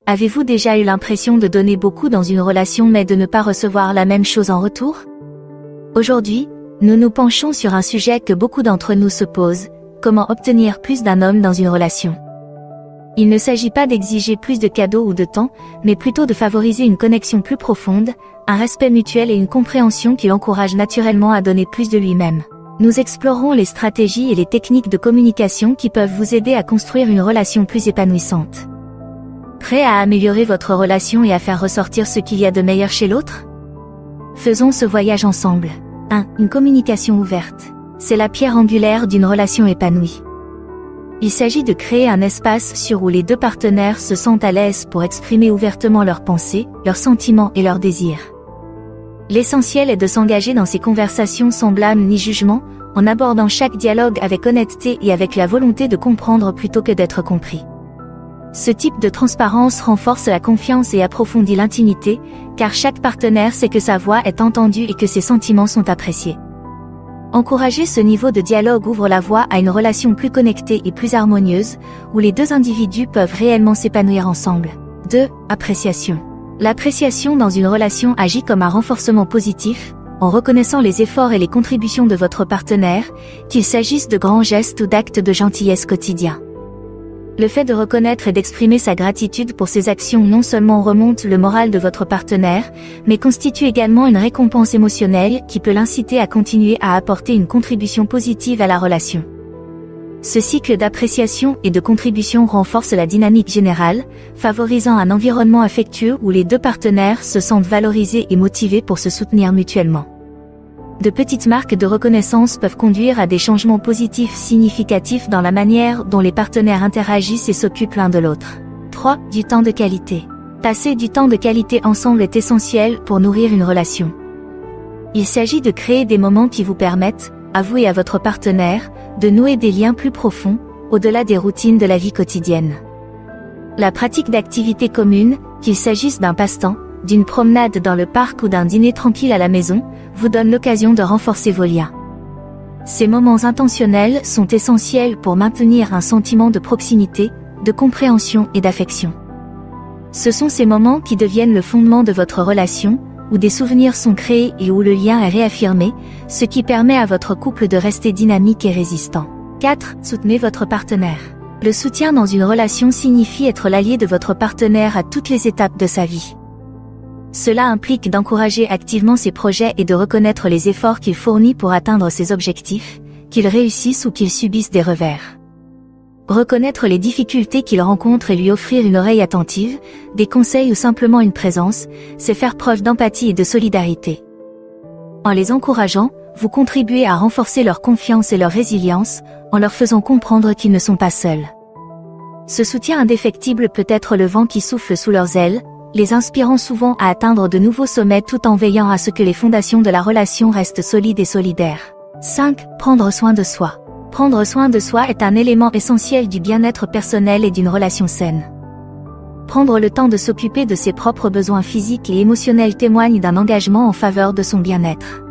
Avez-vous déjà eu l'impression de donner beaucoup dans une relation mais de ne pas recevoir la même chose en retour? Aujourd'hui, nous nous penchons sur un sujet que beaucoup d'entre nous se posent: comment obtenir plus d'un homme dans une relation? Il ne s'agit pas d'exiger plus de cadeaux ou de temps, mais plutôt de favoriser une connexion plus profonde, un respect mutuel et une compréhension qui l'encourage naturellement à donner plus de lui-même. Nous explorerons les stratégies et les techniques de communication qui peuvent vous aider à construire une relation plus épanouissante. Prêt à améliorer votre relation et à faire ressortir ce qu'il y a de meilleur chez l'autre? Faisons ce voyage ensemble. 1. Une communication ouverte. C'est la pierre angulaire d'une relation épanouie. Il s'agit de créer un espace où les deux partenaires se sentent à l'aise pour exprimer ouvertement leurs pensées, leurs sentiments et leurs désirs. L'essentiel est de s'engager dans ces conversations sans blâme ni jugement, en abordant chaque dialogue avec honnêteté et avec la volonté de comprendre plutôt que d'être compris. Ce type de transparence renforce la confiance et approfondit l'intimité, car chaque partenaire sait que sa voix est entendue et que ses sentiments sont appréciés. Encourager ce niveau de dialogue ouvre la voie à une relation plus connectée et plus harmonieuse, où les deux individus peuvent réellement s'épanouir ensemble. 2. Appréciation. L'appréciation dans une relation agit comme un renforcement positif, en reconnaissant les efforts et les contributions de votre partenaire, qu'il s'agisse de grands gestes ou d'actes de gentillesse quotidiens. Le fait de reconnaître et d'exprimer sa gratitude pour ses actions non seulement remonte le moral de votre partenaire, mais constitue également une récompense émotionnelle qui peut l'inciter à continuer à apporter une contribution positive à la relation. Ce cycle d'appréciation et de contribution renforce la dynamique générale, favorisant un environnement affectueux où les deux partenaires se sentent valorisés et motivés pour se soutenir mutuellement. De petites marques de reconnaissance peuvent conduire à des changements positifs significatifs dans la manière dont les partenaires interagissent et s'occupent l'un de l'autre. 3. Du temps de qualité. Passer du temps de qualité ensemble est essentiel pour nourrir une relation. Il s'agit de créer des moments qui vous permettent, à vous et à votre partenaire, de nouer des liens plus profonds, au-delà des routines de la vie quotidienne. La pratique d'activités communes, qu'il s'agisse d'un passe-temps, d'une promenade dans le parc ou d'un dîner tranquille à la maison, vous donne l'occasion de renforcer vos liens. Ces moments intentionnels sont essentiels pour maintenir un sentiment de proximité, de compréhension et d'affection. Ce sont ces moments qui deviennent le fondement de votre relation, où des souvenirs sont créés et où le lien est réaffirmé, ce qui permet à votre couple de rester dynamique et résistant. 4. Soutenez votre partenaire. Le soutien dans une relation signifie être l'allié de votre partenaire à toutes les étapes de sa vie. Cela implique d'encourager activement ses projets et de reconnaître les efforts qu'il fournit pour atteindre ses objectifs, qu'il réussisse ou qu'il subisse des revers. Reconnaître les difficultés qu'il rencontre et lui offrir une oreille attentive, des conseils ou simplement une présence, c'est faire preuve d'empathie et de solidarité. En les encourageant, vous contribuez à renforcer leur confiance et leur résilience, en leur faisant comprendre qu'ils ne sont pas seuls. Ce soutien indéfectible peut être le vent qui souffle sous leurs ailes, les inspirant souvent à atteindre de nouveaux sommets tout en veillant à ce que les fondations de la relation restent solides et solidaires. 5. Prendre soin de soi. Prendre soin de soi est un élément essentiel du bien-être personnel et d'une relation saine. Prendre le temps de s'occuper de ses propres besoins physiques et émotionnels témoigne d'un engagement en faveur de son bien-être.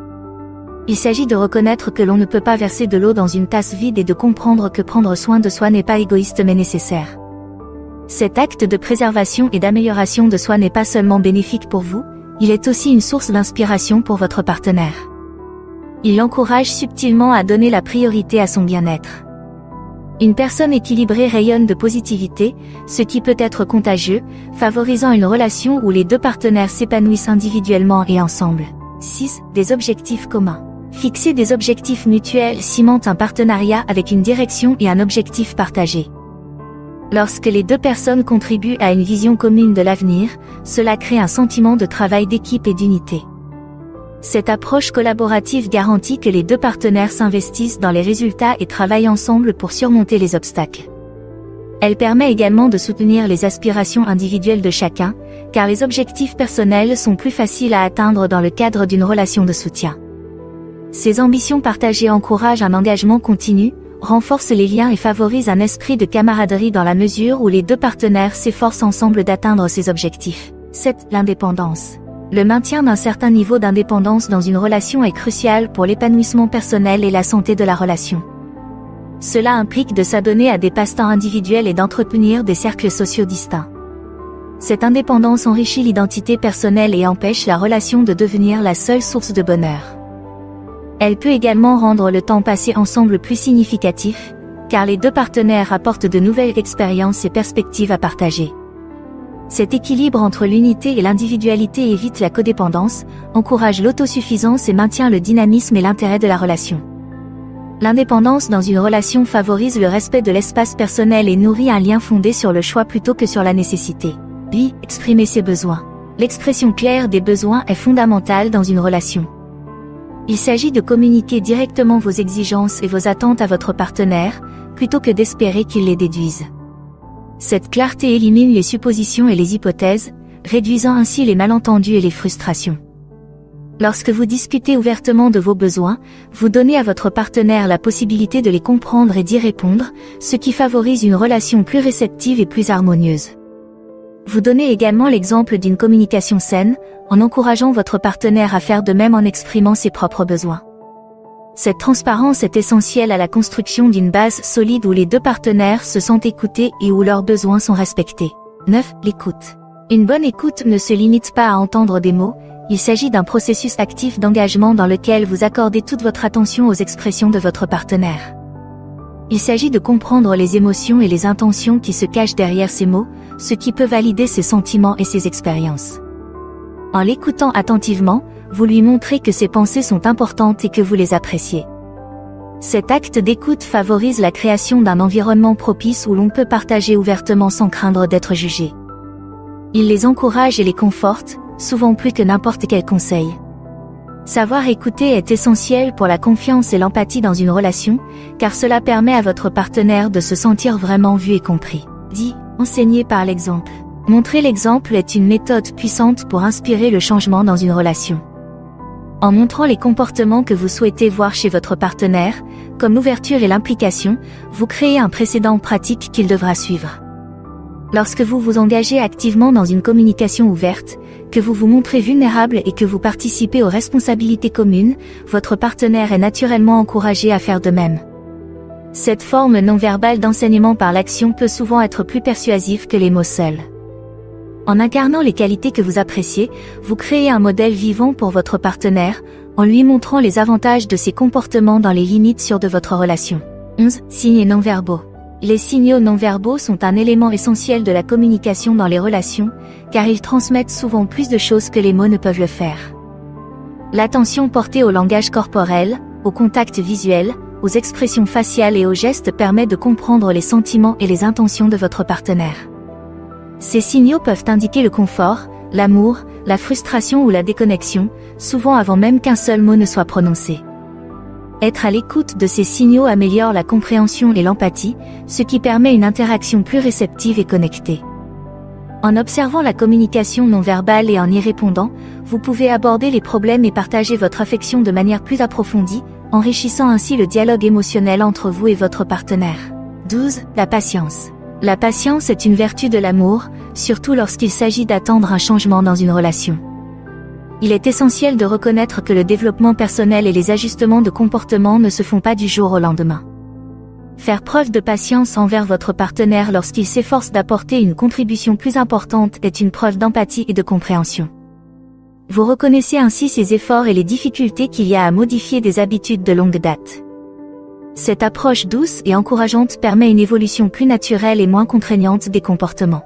Il s'agit de reconnaître que l'on ne peut pas verser de l'eau dans une tasse vide et de comprendre que prendre soin de soi n'est pas égoïste mais nécessaire. Cet acte de préservation et d'amélioration de soi n'est pas seulement bénéfique pour vous, il est aussi une source d'inspiration pour votre partenaire. Il l'encourage subtilement à donner la priorité à son bien-être. Une personne équilibrée rayonne de positivité, ce qui peut être contagieux, favorisant une relation où les deux partenaires s'épanouissent individuellement et ensemble. 6. Des objectifs communs. Fixer des objectifs mutuels cimente un partenariat avec une direction et un objectif partagé. Lorsque les deux personnes contribuent à une vision commune de l'avenir, cela crée un sentiment de travail d'équipe et d'unité. Cette approche collaborative garantit que les deux partenaires s'investissent dans les résultats et travaillent ensemble pour surmonter les obstacles. Elle permet également de soutenir les aspirations individuelles de chacun, car les objectifs personnels sont plus faciles à atteindre dans le cadre d'une relation de soutien. Ces ambitions partagées encouragent un engagement continu, renforcent les liens et favorisent un esprit de camaraderie dans la mesure où les deux partenaires s'efforcent ensemble d'atteindre ces objectifs. 7. L'indépendance. Le maintien d'un certain niveau d'indépendance dans une relation est crucial pour l'épanouissement personnel et la santé de la relation. Cela implique de s'adonner à des passe-temps individuels et d'entretenir des cercles sociaux distincts. Cette indépendance enrichit l'identité personnelle et empêche la relation de devenir la seule source de bonheur. Elle peut également rendre le temps passé ensemble plus significatif, car les deux partenaires apportent de nouvelles expériences et perspectives à partager. Cet équilibre entre l'unité et l'individualité évite la codépendance, encourage l'autosuffisance et maintient le dynamisme et l'intérêt de la relation. L'indépendance dans une relation favorise le respect de l'espace personnel et nourrit un lien fondé sur le choix plutôt que sur la nécessité. B. Exprimer ses besoins. L'expression claire des besoins est fondamentale dans une relation. Il s'agit de communiquer directement vos exigences et vos attentes à votre partenaire, plutôt que d'espérer qu'il les déduise. Cette clarté élimine les suppositions et les hypothèses, réduisant ainsi les malentendus et les frustrations. Lorsque vous discutez ouvertement de vos besoins, vous donnez à votre partenaire la possibilité de les comprendre et d'y répondre, ce qui favorise une relation plus réceptive et plus harmonieuse. Vous donnez également l'exemple d'une communication saine, en encourageant votre partenaire à faire de même en exprimant ses propres besoins. Cette transparence est essentielle à la construction d'une base solide où les deux partenaires se sentent écoutés et où leurs besoins sont respectés. 9. L'écoute. Une bonne écoute ne se limite pas à entendre des mots, il s'agit d'un processus actif d'engagement dans lequel vous accordez toute votre attention aux expressions de votre partenaire. Il s'agit de comprendre les émotions et les intentions qui se cachent derrière ces mots, ce qui peut valider ses sentiments et ses expériences. En l'écoutant attentivement, vous lui montrez que ses pensées sont importantes et que vous les appréciez. Cet acte d'écoute favorise la création d'un environnement propice où l'on peut partager ouvertement sans craindre d'être jugé. Il les encourage et les conforte, souvent plus que n'importe quel conseil. Savoir écouter est essentiel pour la confiance et l'empathie dans une relation, car cela permet à votre partenaire de se sentir vraiment vu et compris. 10. Enseigner par l'exemple. Montrer l'exemple est une méthode puissante pour inspirer le changement dans une relation. En montrant les comportements que vous souhaitez voir chez votre partenaire, comme l'ouverture et l'implication, vous créez un précédent pratique qu'il devra suivre. Lorsque vous vous engagez activement dans une communication ouverte, que vous vous montrez vulnérable et que vous participez aux responsabilités communes, votre partenaire est naturellement encouragé à faire de même. Cette forme non verbale d'enseignement par l'action peut souvent être plus persuasive que les mots seuls. En incarnant les qualités que vous appréciez, vous créez un modèle vivant pour votre partenaire, en lui montrant les avantages de ses comportements dans les limites sûres de votre relation. 11. Signes non-verbaux. Les signaux non-verbaux sont un élément essentiel de la communication dans les relations, car ils transmettent souvent plus de choses que les mots ne peuvent le faire. L'attention portée au langage corporel, au contact visuel, aux expressions faciales et aux gestes permet de comprendre les sentiments et les intentions de votre partenaire. Ces signaux peuvent indiquer le confort, l'amour, la frustration ou la déconnexion, souvent avant même qu'un seul mot ne soit prononcé. Être à l'écoute de ces signaux améliore la compréhension et l'empathie, ce qui permet une interaction plus réceptive et connectée. En observant la communication non verbale et en y répondant, vous pouvez aborder les problèmes et partager votre affection de manière plus approfondie, enrichissant ainsi le dialogue émotionnel entre vous et votre partenaire. 12. La patience. La patience est une vertu de l'amour, surtout lorsqu'il s'agit d'attendre un changement dans une relation. Il est essentiel de reconnaître que le développement personnel et les ajustements de comportement ne se font pas du jour au lendemain. Faire preuve de patience envers votre partenaire lorsqu'il s'efforce d'apporter une contribution plus importante est une preuve d'empathie et de compréhension. Vous reconnaissez ainsi ses efforts et les difficultés qu'il y a à modifier des habitudes de longue date. Cette approche douce et encourageante permet une évolution plus naturelle et moins contraignante des comportements.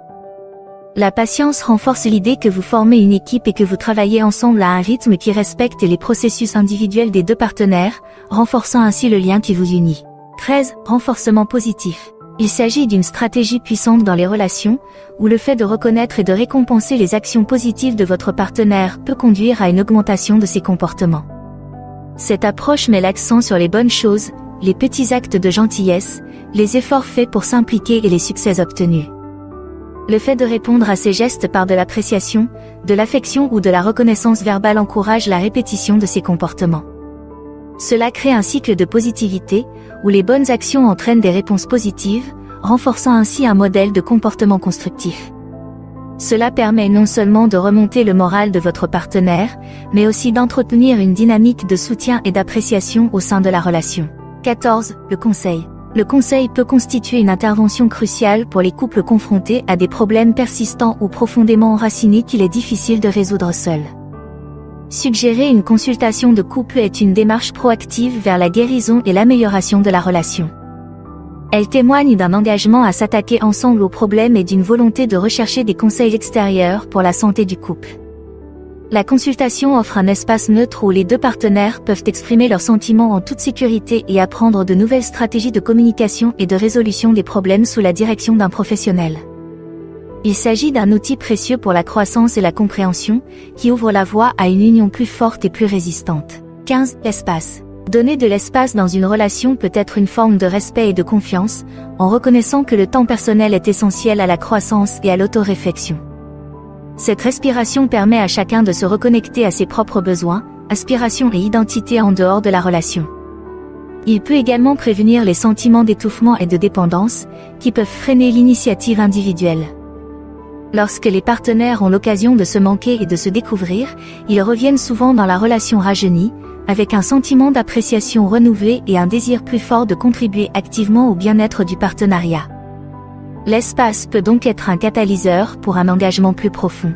La patience renforce l'idée que vous formez une équipe et que vous travaillez ensemble à un rythme qui respecte les processus individuels des deux partenaires, renforçant ainsi le lien qui vous unit. 13. Renforcement positif. Il s'agit d'une stratégie puissante dans les relations, où le fait de reconnaître et de récompenser les actions positives de votre partenaire peut conduire à une augmentation de ses comportements. Cette approche met l'accent sur les bonnes choses, les petits actes de gentillesse, les efforts faits pour s'impliquer et les succès obtenus. Le fait de répondre à ces gestes par de l'appréciation, de l'affection ou de la reconnaissance verbale encourage la répétition de ces comportements. Cela crée un cycle de positivité, où les bonnes actions entraînent des réponses positives, renforçant ainsi un modèle de comportement constructif. Cela permet non seulement de remonter le moral de votre partenaire, mais aussi d'entretenir une dynamique de soutien et d'appréciation au sein de la relation. 14. Le conseil. Le conseil peut constituer une intervention cruciale pour les couples confrontés à des problèmes persistants ou profondément enracinés qu'il est difficile de résoudre seul. Suggérer une consultation de couple est une démarche proactive vers la guérison et l'amélioration de la relation. Elle témoigne d'un engagement à s'attaquer ensemble aux problèmes et d'une volonté de rechercher des conseils extérieurs pour la santé du couple. La consultation offre un espace neutre où les deux partenaires peuvent exprimer leurs sentiments en toute sécurité et apprendre de nouvelles stratégies de communication et de résolution des problèmes sous la direction d'un professionnel. Il s'agit d'un outil précieux pour la croissance et la compréhension, qui ouvre la voie à une union plus forte et plus résistante. 15. L'espace. Donner de l'espace dans une relation peut être une forme de respect et de confiance, en reconnaissant que le temps personnel est essentiel à la croissance et à l'autoréflexion. Cette respiration permet à chacun de se reconnecter à ses propres besoins, aspirations et identités en dehors de la relation. Il peut également prévenir les sentiments d'étouffement et de dépendance, qui peuvent freiner l'initiative individuelle. Lorsque les partenaires ont l'occasion de se manquer et de se découvrir, ils reviennent souvent dans la relation rajeunie, avec un sentiment d'appréciation renouvelé et un désir plus fort de contribuer activement au bien-être du partenariat. L'espace peut donc être un catalyseur pour un engagement plus profond.